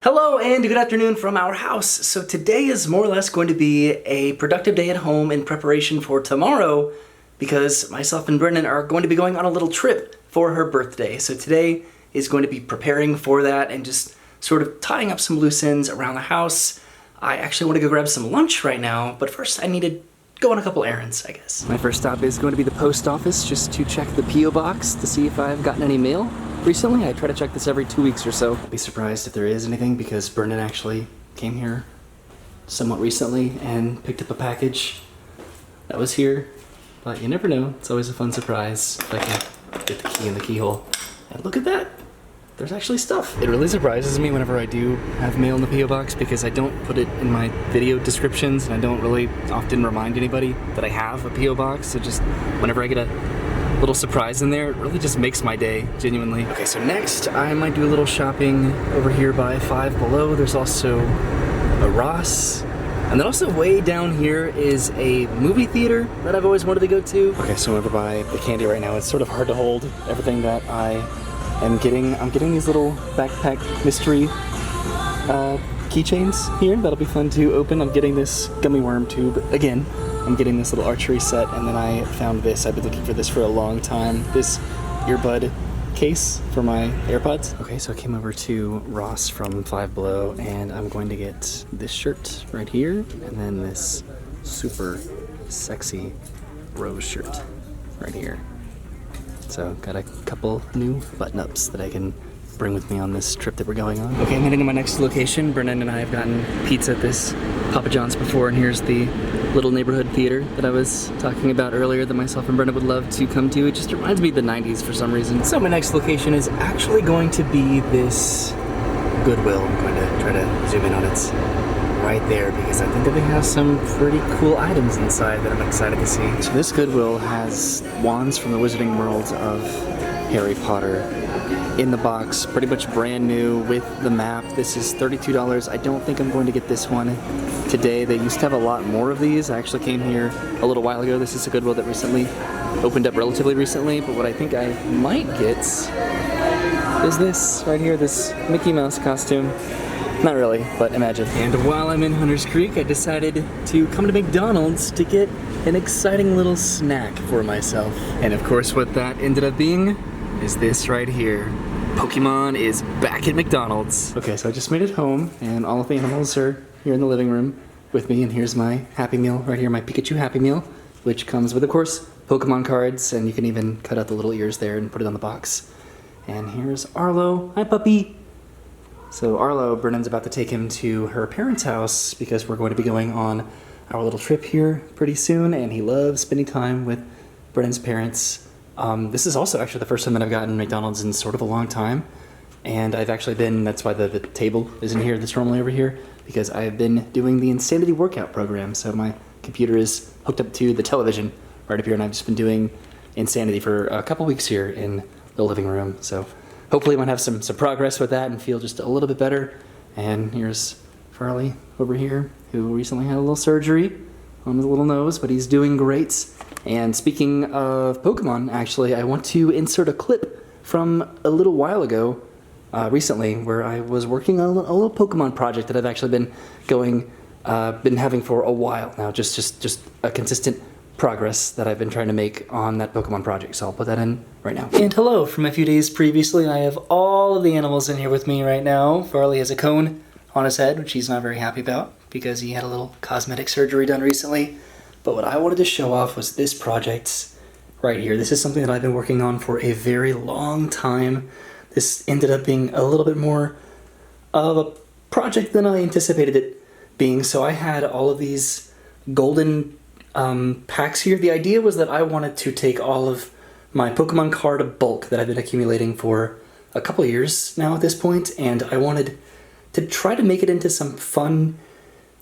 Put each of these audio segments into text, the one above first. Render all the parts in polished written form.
Hello and good afternoon from our house. So today is more or less going to be a productive day at home in preparation for tomorrow because myself and Brennan are going to be going on a little trip for her birthday. So today is going to be preparing for that and just sort of tying up some loose ends around the house. I actually want to go grab some lunch right now, but first I need to go on a couple errands, I guess. My first stop is going to be the post office just to check the P.O. box to see if I've gotten any mail. Recently, I try to check this every 2 weeks or so. I'd be surprised if there is anything because Brendan actually came here somewhat recently and picked up a package that was here. But you never know, it's always a fun surprise if I can get the key in the keyhole. And look at that, there's actually stuff. It really surprises me whenever I do have mail in the P.O. box because I don't put it in my video descriptions and I don't really often remind anybody that I have a P.O. box. So just whenever I get a little surprise in there, it really just makes my day, genuinely. Okay, so next I might do a little shopping over here by Five Below. There's also a Ross. And then also way down here is a movie theater that I've always wanted to go to. Okay, so I'm over by the candy right now. It's sort of hard to hold everything that I am getting. I'm getting these little backpack mystery keychains here. That'll be fun to open. I'm getting this gummy worm tube again. I'm getting this little archery set, and then I found this. I've been looking for this for a long time. This earbud case for my AirPods. Okay, so I came over to Ross from Five Below, and I'm going to get this shirt right here, and then this super sexy rose shirt right here. So got a couple new button-ups that I can bring with me on this trip that we're going on. Okay, I'm heading to my next location. Brennan and I have gotten pizza at this Papa John's before, and here's the little neighborhood theater that I was talking about earlier that myself and Brennan would love to come to. It just reminds me of the 90s for some reason. So my next location is actually going to be this Goodwill. I'm going to try to zoom in on it right there because I think that they have some pretty cool items inside that I'm excited to see. So this Goodwill has wands from the Wizarding World of Harry Potter in the box, pretty much brand new with the map. This is $32. I don't think I'm going to get this one today. They used to have a lot more of these. I actually came here a little while ago. This is a Goodwill that recently opened up relatively recently, but what I think I might get is this right here, this Mickey Mouse costume. Not really, but imagine. And while I'm in Hunters Creek, I decided to come to McDonald's to get an exciting little snack for myself. And of course what that ended up being is this right here. Pokémon is back at McDonald's. Okay, so I just made it home, and all of the animals are here in the living room with me, and here's my Happy Meal right here, my Pikachu Happy Meal, which comes with, of course, Pokemon cards, and you can even cut out the little ears there and put it on the box. And here's Arlo. Hi, puppy. So Arlo, Brennan's about to take him to her parents' house because we're going to be going on our little trip here pretty soon, and he loves spending time with Brennan's parents. This is also actually the first time that I've gotten McDonald's in sort of a long time, and I've actually been, that's why the table is in here, that's normally over here, because I've been doing the Insanity workout program. So my computer is hooked up to the television right up here, and I've just been doing Insanity for a couple weeks here in the living room. So hopefully I might have some progress with that and feel just a little bit better. And here's Farley over here, who recently had a little surgery on his little nose, but he's doing great. And speaking of Pokemon, actually, I want to insert a clip from a little while ago, recently, where I was working on a little Pokemon project that I've actually been having for a while now, just a consistent progress that I've been trying to make on that Pokemon project. So I'll put that in right now. And hello, from a few days previously, I have all of the animals in here with me right now. Farley has a cone on his head, which he's not very happy about because he had a little cosmetic surgery done recently. But what I wanted to show off was this project right here. This is something that I've been working on for a very long time. This ended up being a little bit more of a project than I anticipated it being. So I had all of these golden packs here. The idea was that I wanted to take all of my Pokemon card bulk that I've been accumulating for a couple years now at this point, and I wanted to try to make it into some fun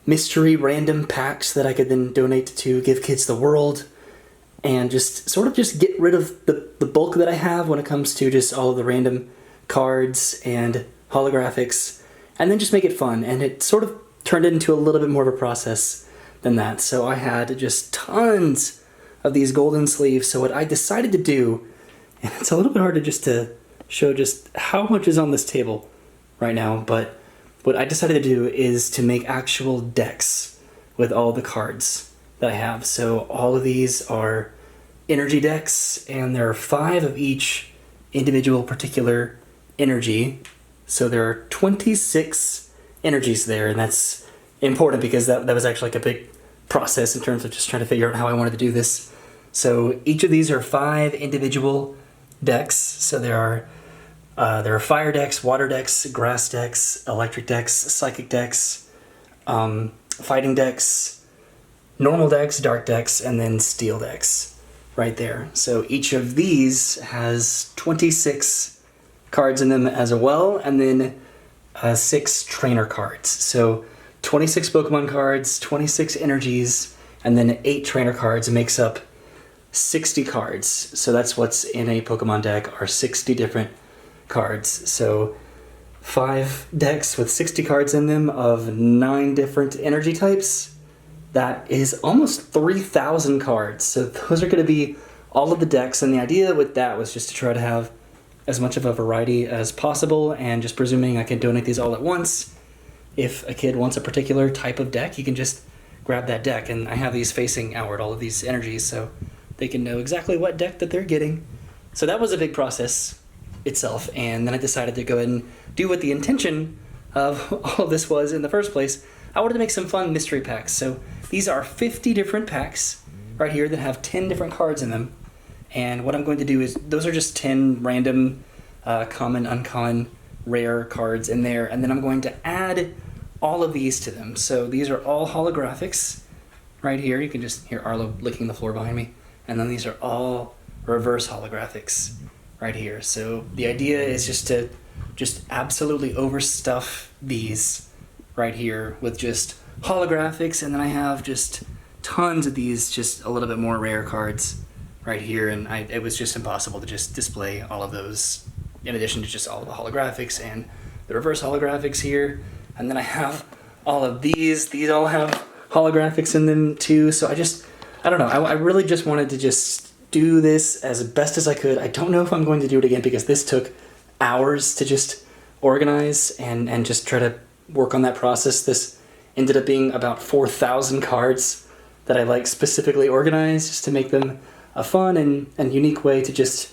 mystery random packs that I could then donate to Give Kids the World, and just sort of just get rid of the bulk that I have when it comes to just all of the random cards and holographics, and then just make it fun. And it sort of turned into a little bit more of a process than that. So I had just tons of these golden sleeves. So what I decided to do, and it's a little bit hard to show just how much is on this table right now, but what I decided to do is to make actual decks with all the cards that I have. So all of these are energy decks, and there are 5 of each individual particular energy. So there are 26 energies there, and that's important because that was actually like a big process in terms of just trying to figure out how I wanted to do this. So each of these are 5 individual decks. So there are fire decks, water decks, grass decks, electric decks, psychic decks, fighting decks, normal decks, dark decks, and then steel decks right there. So each of these has 26 cards in them as well, and then 6 trainer cards. So 26 Pokemon cards, 26 energies, and then 8 trainer cards. It makes up 60 cards. So that's what's in a Pokemon deck, are 60 different cards. So 5 decks with 60 cards in them of 9 different energy types. That is almost 3,000 cards. So those are going to be all of the decks, and the idea with that was just to try to have as much of a variety as possible, and just presuming I can donate these all at once. If a kid wants a particular type of deck, you can just grab that deck, and I have these facing outward, all of these energies, so they can know exactly what deck that they're getting. So that was a big process itself, and then I decided to go ahead and do what the intention of all of this was in the first place. I wanted to make some fun mystery packs. So these are 50 different packs right here that have 10 different cards in them, and what I'm going to do is, those are just 10 random common, uncommon, rare cards in there, and then I'm going to add all of these to them. So these are all holographics right here. You can just hear Arlo licking the floor behind me. And then these are all reverse holographics right here. So the idea is just to absolutely overstuff these right here with just holographics, and then I have just tons of these just a little bit more rare cards right here, and it was just impossible to just display all of those in addition to just all of the holographics and the reverse holographics here. And then I have all of these all have holographics in them too. So I don't know, I really just wanted to just do this as best as I could. I don't know if I'm going to do it again, because this took hours to just organize and just try to work on that process. This ended up being about 4,000 cards that I like specifically organized just to make them a fun and unique way to just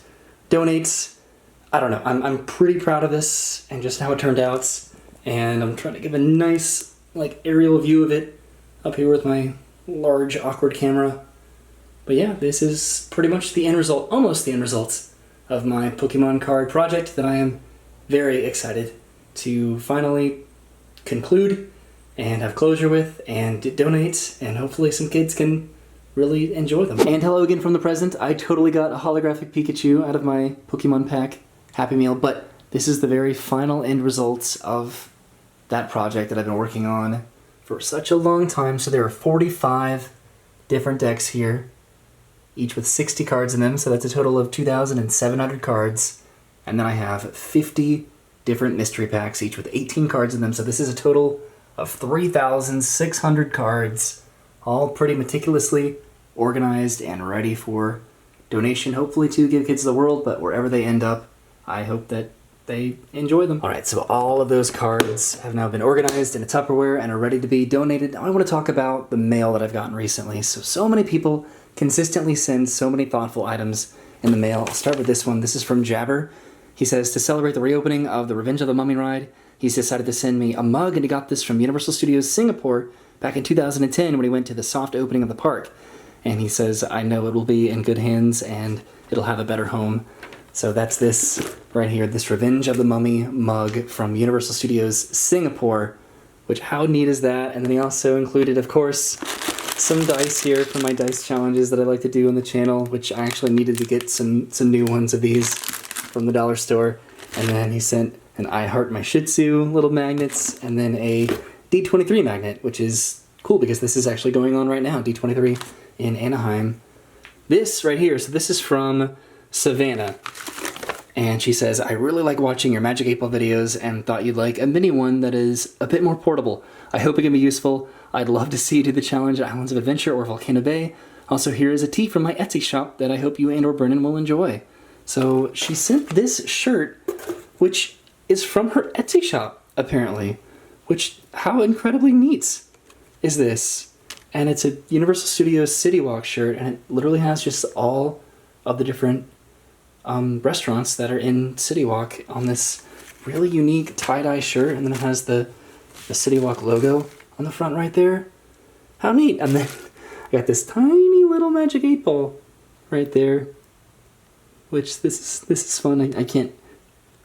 donate. I don't know, I'm pretty proud of this and just how it turned out, and I'm trying to give a nice like aerial view of it up here with my large awkward camera. But yeah, this is pretty much the end result, almost the end result of my Pokemon card project that I am very excited to finally conclude and have closure with and donate, and hopefully some kids can really enjoy them. And hello again from the present. I totally got a holographic Pikachu out of my Pokemon pack Happy Meal, but this is the very final end results of that project that I've been working on for such a long time. So there are 45 different decks here, each with 60 cards in them, so that's a total of 2,700 cards. And then I have 50 different mystery packs, each with 18 cards in them, so this is a total of 3,600 cards, all pretty meticulously organized and ready for donation, hopefully to Give Kids the World, but wherever they end up, I hope that they enjoy them. Alright, so all of those cards have now been organized in a Tupperware and are ready to be donated. Now I want to talk about the mail that I've gotten recently. So many people consistently send so many thoughtful items in the mail. I'll start with this one. This is from Jabber. He says, to celebrate the reopening of the Revenge of the Mummy ride, he's decided to send me a mug, and he got this from Universal Studios Singapore back in 2010 when he went to the soft opening of the park. And he says, I know it will be in good hands and it'll have a better home. So that's this right here, this Revenge of the Mummy mug from Universal Studios Singapore, which how neat is that? And then he also included, of course, some dice here for my dice challenges that I like to do on the channel, which I actually needed to get some new ones of these from the dollar store. And then he sent an I Heart My Shih Tzu little magnets, and then a D23 magnet, which is cool because this is actually going on right now, D23 in Anaheim. This right here, so this is from Savannah, and she says, I really like watching your Magic 8 Ball videos and thought you'd like a mini one that is a bit more portable. I hope it can be useful. I'd love to see you do the challenge at Islands of Adventure or Volcano Bay. Also, here is a tee from my Etsy shop that I hope you and or Brennan will enjoy. So she sent this shirt, which is from her Etsy shop, apparently, which, how incredibly neat is this? And it's a Universal Studios City Walk shirt, and it literally has just all of the different restaurants that are in City Walk on this really unique tie-dye shirt, and then it has the City Walk logo on the front right there. How neat! And then I got this tiny little magic 8-ball right there, which this is fun. I can't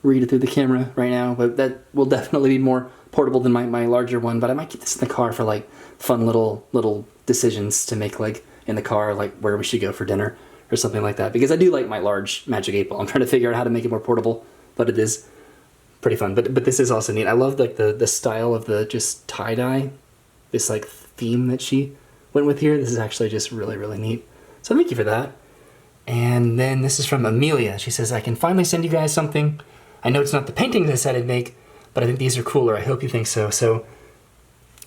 read it through the camera right now, but that will definitely be more portable than my larger one. But I might get this in the car for like fun little decisions to make, like in the car, like where we should go for dinner or something like that, because I do like my large magic 8-ball. I'm trying to figure out how to make it more portable, but it is pretty fun. But this is also neat. I love like the style of the just tie-dye, this like theme that she went with here. This is actually just really neat. So thank you for that. And then this is from Amelia. She says, I can finally send you guys something. I know it's not the paintings I said I'd make, but I think these are cooler. I hope you think so. So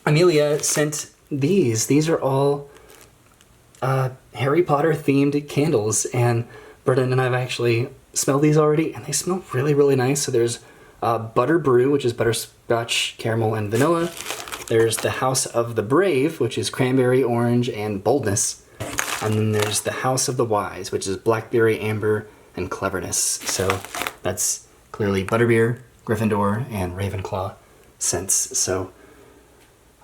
Amelia sent these. These are all Harry Potter themed candles, and Brendan and I have actually smelled these already, and they smell really nice. So there's Butter Brew, which is butterscotch, caramel, and vanilla. There's the House of the Brave, which is cranberry, orange, and boldness. And then there's the House of the Wise, which is blackberry, amber, and cleverness. So that's clearly Butterbeer, Gryffindor, and Ravenclaw scents. So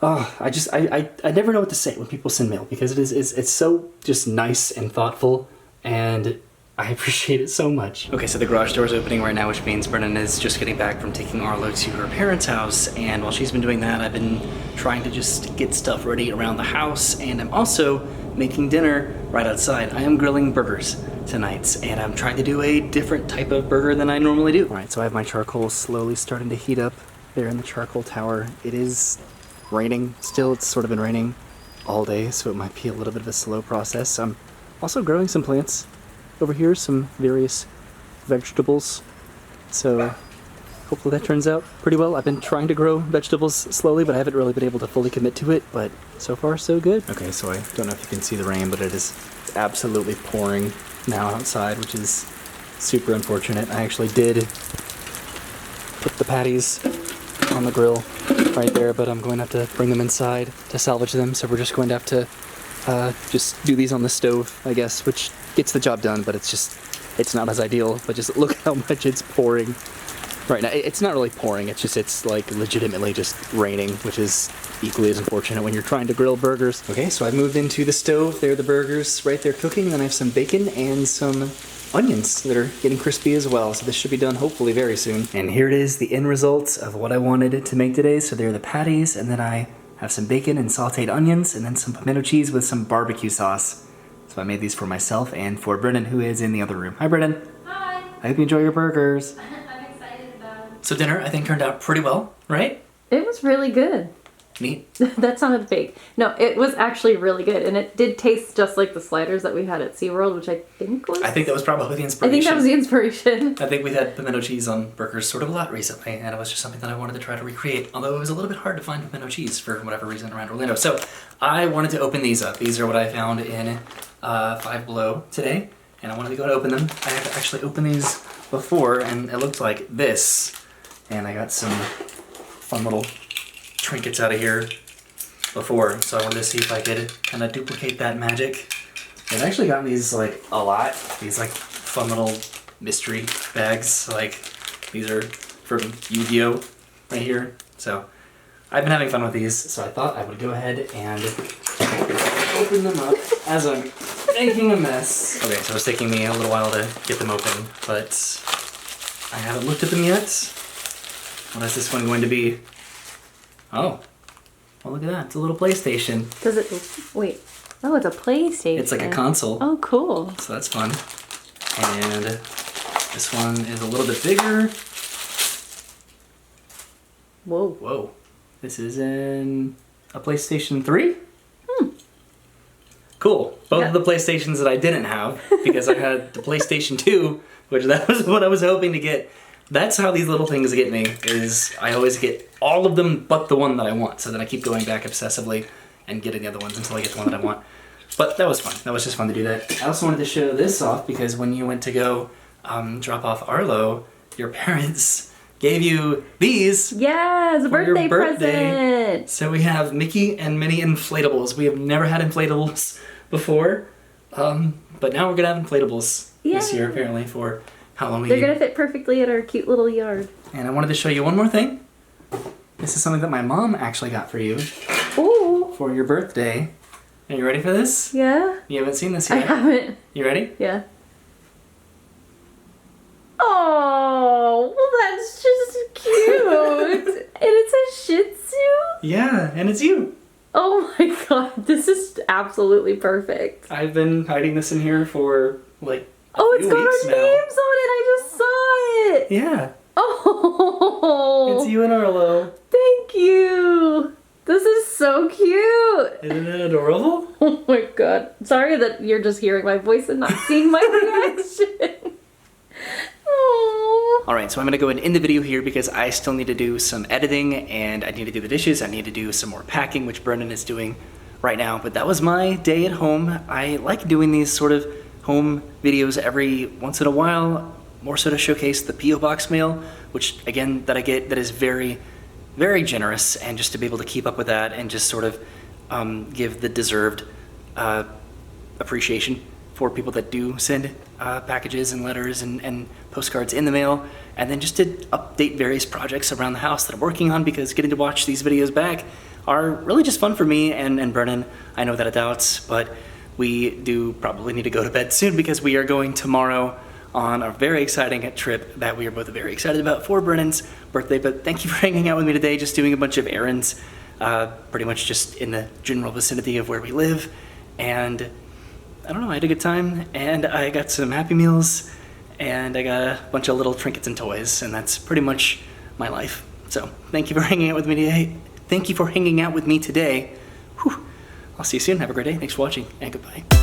I never know what to say when people send mail, because it's so just nice and thoughtful, and I appreciate it so much. Okay, so the garage door is opening right now, which means Brennan is just getting back from taking Arlo to her parents' house, and while she's been doing that, I've been trying to just get stuff ready around the house, and I'm also making dinner right outside. I am grilling burgers tonight, and I'm trying to do a different type of burger than I normally do. All right, so I have my charcoal slowly starting to heat up there in the charcoal tower. It is raining still. It's sort of been raining all day, so it might be a little bit of a slow process. I'm also growing some plants over here, some various vegetables, so hopefully that turns out pretty well. I've been trying to grow vegetables slowly, but I haven't really been able to fully commit to it, but so far so good. Okay, so I don't know if you can see the rain, but it is absolutely pouring now outside, which is super unfortunate. I actually did put the patties on the grill right there, but I'm going to have to bring them inside to salvage them, so we're just going to have to just do these on the stove, I guess, which gets the job done, but it's not as ideal. But just look how much it's pouring right now. It's not really pouring, it's like legitimately just raining, which is equally as unfortunate when you're trying to grill burgers. Okay, so I've moved into the stove. There are the burgers right there cooking, and then I have some bacon and some onions that are getting crispy as well, so this should be done hopefully very soon. And here it is, the end result of what I wanted to make today. So there are the patties, and then I have some bacon and sauteed onions, and then some pimento cheese with some barbecue sauce. So I made these for myself and for Brennan, who is in the other room. Hi, Brennan. Hi. I hope you enjoy your burgers. I'm excited about it. So dinner, I think, turned out pretty well, right? It was really good. Neat. That sounded fake. No, it was actually really good, and it did taste just like the sliders that we had at SeaWorld, which I think that was probably the inspiration. I think that was the inspiration. I think we've had pimento cheese on burgers sort of a lot recently, and it was just something that I wanted to try to recreate, although it was a little bit hard to find pimento cheese for whatever reason around Orlando. So I wanted to open these up. These are what I found in Five Below today, and I wanted to go and open them. I have actually opened these before, and it looked like this, and I got some fun little trinkets out of here before, so I wanted to see if I could kind of duplicate that magic. I've actually gotten these like a lot, these like fun little mystery bags. Like these are from Yu-Gi-Oh right here, so I've been having fun with these, so I thought I would go ahead and open them up as I'm making a mess. Okay, so it's taking me a little while to get them open, but I haven't looked at them yet. What is this one going to be? Oh, well, look at that. It's a little PlayStation. Does it... Wait. Oh, it's a PlayStation. It's like a console. Oh, cool. So that's fun. And this one is a little bit bigger. Whoa. Whoa. This is a PlayStation 3? Cool. Both of the PlayStations that I didn't have, because I had the PlayStation 2, which that was what I was hoping to get. That's how these little things get me, is I always get all of them but the one that I want. So then I keep going back obsessively and getting the other ones until I get the one that I want. But that was fun. That was just fun to do that. I also wanted to show this off because when you went to go drop off Arlo, your parents gave you these. Yes, a for your birthday present. So we have Mickey and Minnie inflatables. We have never had inflatables before, but now we're gonna have inflatables this year apparently for Halloween. They're gonna fit perfectly in our cute little yard. And I wanted to show you one more thing. This is something that my mom actually got for you. Ooh. For your birthday. Are you ready for this? Yeah. You haven't seen this I yet. haven't. You ready? Yeah. Oh, well that's just cute. And it's a Shih Tzu? Yeah, and it's you. Oh my god, this is absolutely perfect. I've been hiding this in here for like it's few got weeks our now. names on it. I just saw it. Yeah. Oh. It's you and Arlo. Thank you. This is so cute. Isn't it adorable? Oh my god. Sorry that you're just hearing my voice and not seeing my reaction. Aww. Alright, so I'm going to go ahead and end the video here because I still need to do some editing and I need to do the dishes. I need to do some more packing, which Brendan is doing right now. But that was my day at home. I like doing these sort of home videos every once in a while, more so to showcase the P.O. Box mail, which again, that I get that is very, very generous, and just to be able to keep up with that and just sort of give the deserved appreciation for people that do send packages and letters and postcards in the mail, and then just to update various projects around the house that I'm working on, because getting to watch these videos back are really just fun for me and Brennan. I know that it doubts, but we do probably need to go to bed soon because we are going tomorrow on a very exciting trip that we are both very excited about for Brennan's birthday. But thank you for hanging out with me today, just doing a bunch of errands, pretty much just in the general vicinity of where we live. And I don't know, I had a good time, and I got some Happy Meals, and I got a bunch of little trinkets and toys, and that's pretty much my life. So thank you for hanging out with me today. Thank you for hanging out with me today. Whew. I'll see you soon. Have a great day. Thanks for watching, and goodbye.